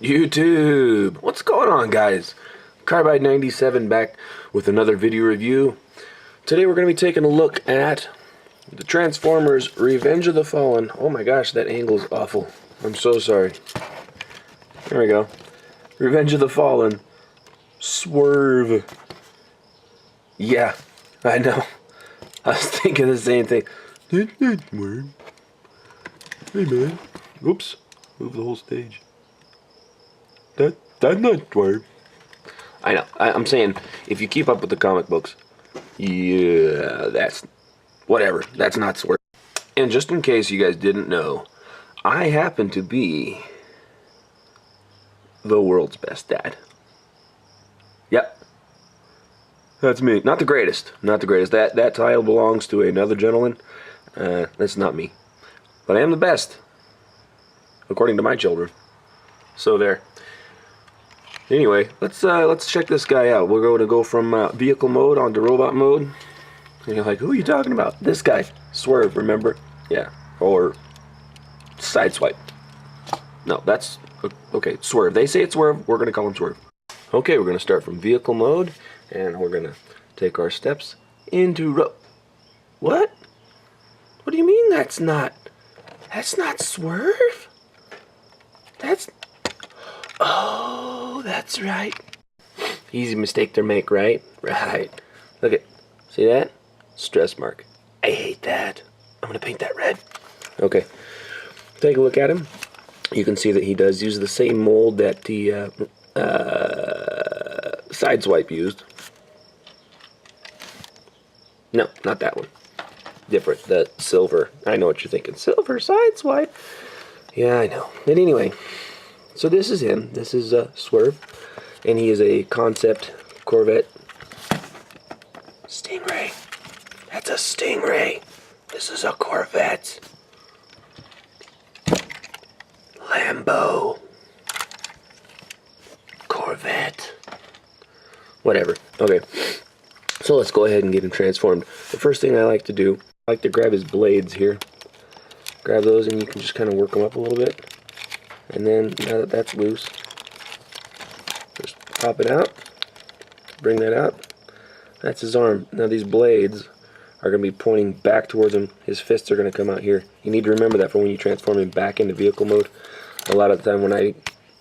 YouTube! What's going on, guys? Carbide97 back with another video review. Today we're going to be taking a look at the Transformers Revenge of the Fallen. Oh my gosh, that angle is awful. I'm so sorry. There we go. Revenge of the Fallen. Swerve. Yeah, I know. I was thinking the same thing. Swerve. Hey man. Oops. Move the whole stage. That's not Swerve. I know. I'm saying, if you keep up with the comic books, yeah, that's whatever. That's not Swerve. And just in case you guys didn't know, I happen to be the world's best dad. Yep. That's me. Not the greatest. Not the greatest. That title belongs to another gentleman. That's not me. But I am the best, according to my children. So there. Anyway, let's check this guy out. We're going to go from vehicle mode onto robot mode. And you're like, who are you talking about? This guy, Swerve. Remember? Yeah. Or Sideswi. No, that's okay. Swerve. They say it's Swerve. We're gonna call him Swerve. Okay, we're gonna start from vehicle mode, and we're gonna take our steps into What? What do you mean that's not? That's not Swerve? That's... Oh, that's right. Easy mistake to make, right? Right. Look at... See that? Stress mark. I hate that. I'm going to paint that red. Okay. Take a look at him. You can see that he does use the same mold that the Sideswi used. No, not that one. Different. The silver. I know what you're thinking. Silver Sideswi. Yeah, I know. But anyway, so this is him. This is Swerve, and he is a concept Corvette. Stingray. That's a Stingray. This is a Corvette. Lambo. Corvette. Whatever. Okay. So let's go ahead and get him transformed. The first thing I like to do, I like to grab his blades here. Grab those and you can just kind of work them up a little bit. And then, now that that's loose, just pop it out. Bring that out. That's his arm. Now these blades are going to be pointing back towards him. His fists are going to come out here. You need to remember that for when you transform him back into vehicle mode. A lot of the time when I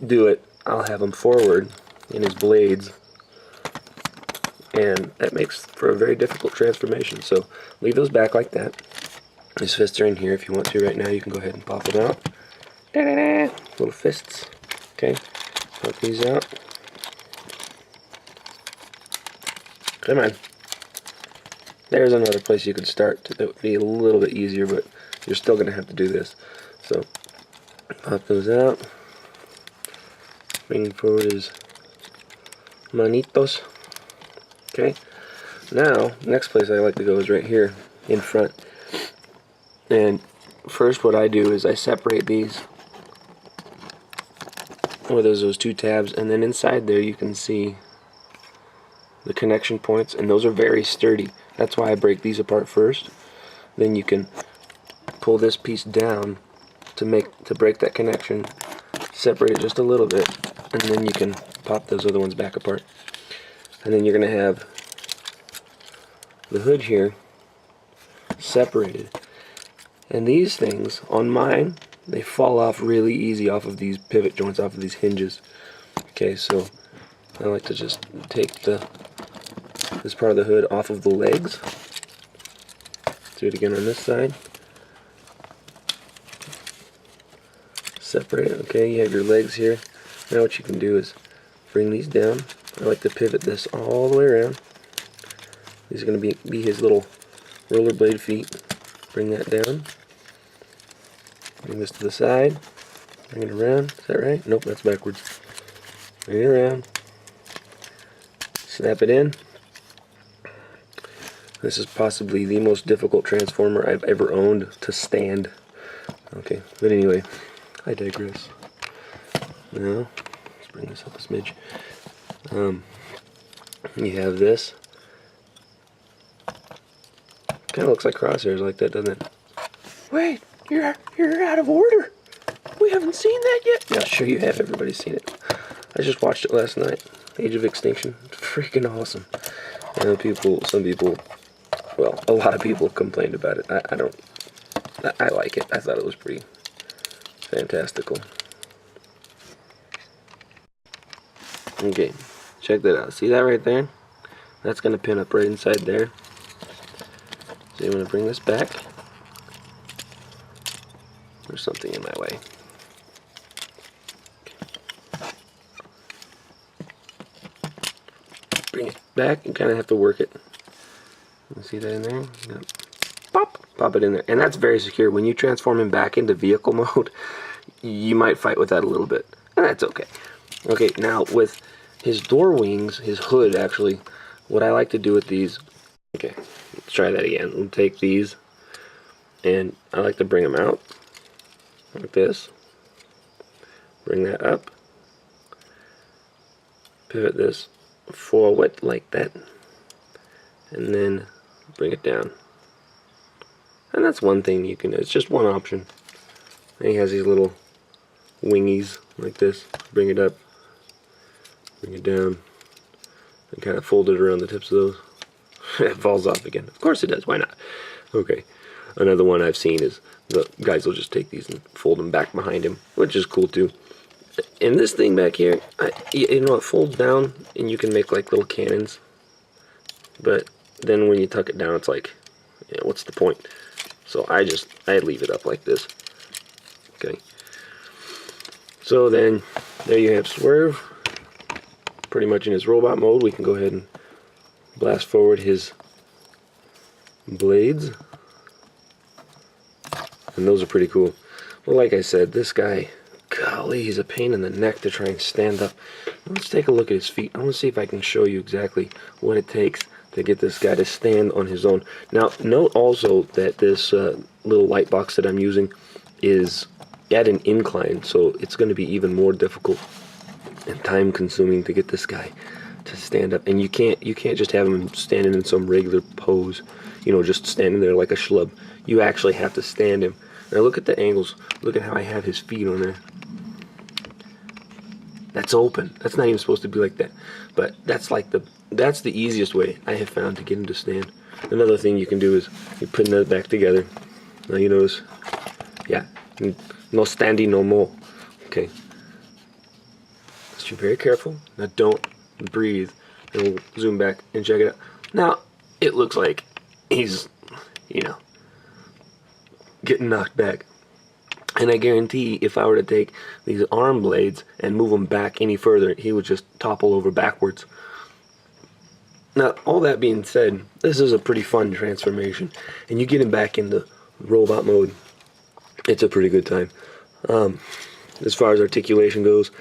do it, I'll have him forward in his blades. And that makes for a very difficult transformation. So leave those back like that. His fists are in here. If you want to right now, you can go ahead and pop them out. Da-da-da. Little fists. Okay. Pop these out. Come on. There's another place you could start. That would be a little bit easier, but you're still going to have to do this. So pop those out. Bring forward his manitos. Okay, now, next place I like to go is right here in front. And first what I do is I separate these, where there's those two tabs, and then inside there you can see the connection points, and those are very sturdy. That's why I break these apart first. Then you can pull this piece down to break that connection, separate it just a little bit, and then you can pop those other ones back apart. And then you're going to have the hood here separated. And these things, on mine, they fall off really easy off of these pivot joints, off of these hinges. Okay, so I like to just take this part of the hood off of the legs. Do it again on this side. Separate it. Okay, you have your legs here. Now what you can do is bring these down. I like to pivot this all the way around. These are going to be his little rollerblade feet. Bring that down. Bring this to the side. Bring it around. Is that right? Nope, that's backwards. Bring it around. Snap it in. This is possibly the most difficult transformer I've ever owned to stand. Okay, but anyway, I digress. Now, let's bring this up a smidge. You have this. Kind of looks like crosshairs like that, doesn't it? Wait, you're out of order. We haven't seen that yet. Yeah, sure you have. Everybody's seen it. I just watched it last night. Age of Extinction. Freaking awesome. I know some people, well, a lot of people complained about it. I like it. I thought it was pretty fantastical. Okay, check that out. See that right there? That's going to pin up right inside there. So you want to bring this back. There's something in my way. Bring it back and kind of have to work it. You see that in there? Pop it in there. And that's very secure. When you transform him back into vehicle mode, you might fight with that a little bit. And that's okay. Okay, now with his door wings, his hood actually, what I like to do with these, okay, let's try that again. We'll take these, and I like to bring them out like this. Bring that up. Pivot this forward like that. And then bring it down. And that's one thing you can do. It's just one option. And he has these little wingies like this. Bring it up. Bring it down. And kind of fold it around the tips of those. It falls off again. Of course it does. Why not? Okay. Another one I've seen is the guys will just take these and fold them back behind him, which is cool too. And this thing back here, you know, it folds down and you can make like little cannons. But then when you tuck it down, it's like, yeah, what's the point? So I leave it up like this. Okay. So then there you have Swerve. Pretty much in his robot mode. We can go ahead and blast forward his blades. And those are pretty cool. Well, like I said, this guy, golly, he's a pain in the neck to try and stand up. Let's take a look at his feet. I want to see if I can show you exactly what it takes to get this guy to stand on his own. Now, note also that this little light box that I'm using is at an incline, so it's going to be even more difficult and time consuming to get this guy to stand up. And you can't just have him standing in some regular pose, you know, just standing there like a schlub. You actually have to stand him. Now look at the angles. Look at how I have his feet on there. That's open. That's not even supposed to be like that. But that's the easiest way I have found to get him to stand. Another thing you can do is you put that back together. Now you notice, yeah, no standing no more. Okay. Just be very careful. Now don't breathe. And we'll zoom back and check it out. Now it looks like he's, you know, getting knocked back. And I guarantee if I were to take these arm blades and move them back any further, he would just topple over backwards. Now, all that being said, this is a pretty fun transformation. And you get him back into robot mode, it's a pretty good time. As far as articulation goes,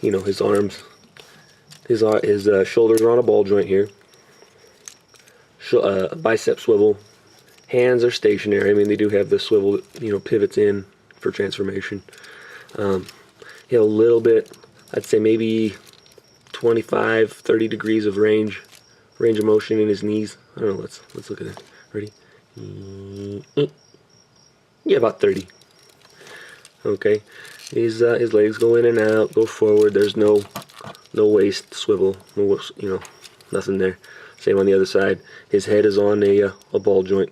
you know, his arms, his shoulders are on a ball joint here. Bicep swivel. Hands are stationary. I mean, they do have the swivel, you know, pivots in for transformation. You know, a little bit, I'd say maybe 25, 30 degrees of range of motion in his knees. I don't know, let's look at it. Ready? Yeah, about 30. Okay. His legs go in and out, go forward. There's no waist swivel, no, you know, nothing there. Same on the other side. His head is on a ball joint,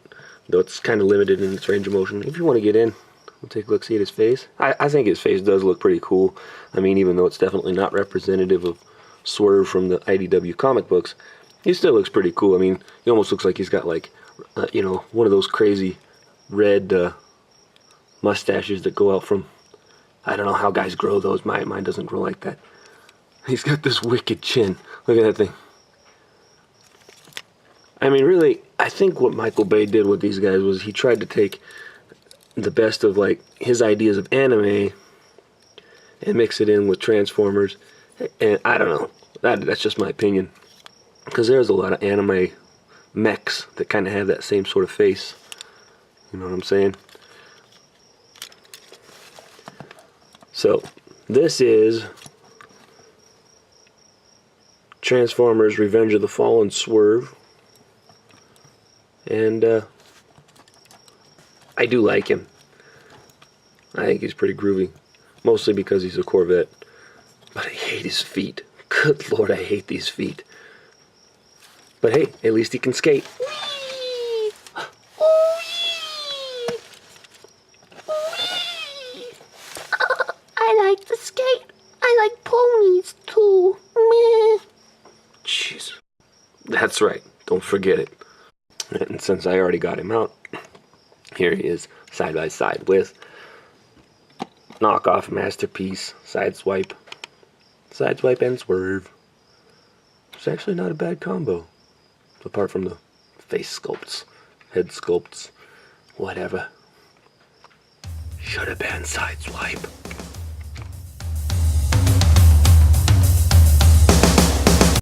though it's kind of limited in its range of motion. If you want to get in, we'll take a look, see at his face. I think his face does look pretty cool. I mean, even though it's definitely not representative of Swerve from the IDW comic books, he still looks pretty cool. I mean, he almost looks like he's got like, you know, one of those crazy red mustaches that go out from, I don't know how guys grow those. Mine doesn't grow like that. He's got this wicked chin. Look at that thing. I mean, really, I think what Michael Bay did with these guys was he tried to take the best of like his ideas of anime and mix it in with Transformers. And I don't know, that's just my opinion, because there's a lot of anime mechs that kind of have that same sort of face. You know what I'm saying? So this is Transformers Revenge of the Fallen Swerve. And I do like him. I think he's pretty groovy. Mostly because he's a Corvette. But I hate his feet. Good Lord, I hate these feet. But hey, at least he can skate. Whee! Whee! Whee! I like to skate. I like ponies too. Meh. Jeez. That's right. Don't forget it. And since I already got him out, here he is, side by side with knockoff masterpiece, Sideswipe. Sideswipe and Swerve. It's actually not a bad combo. Apart from the face sculpts, head sculpts, whatever. Should have been Sideswipe.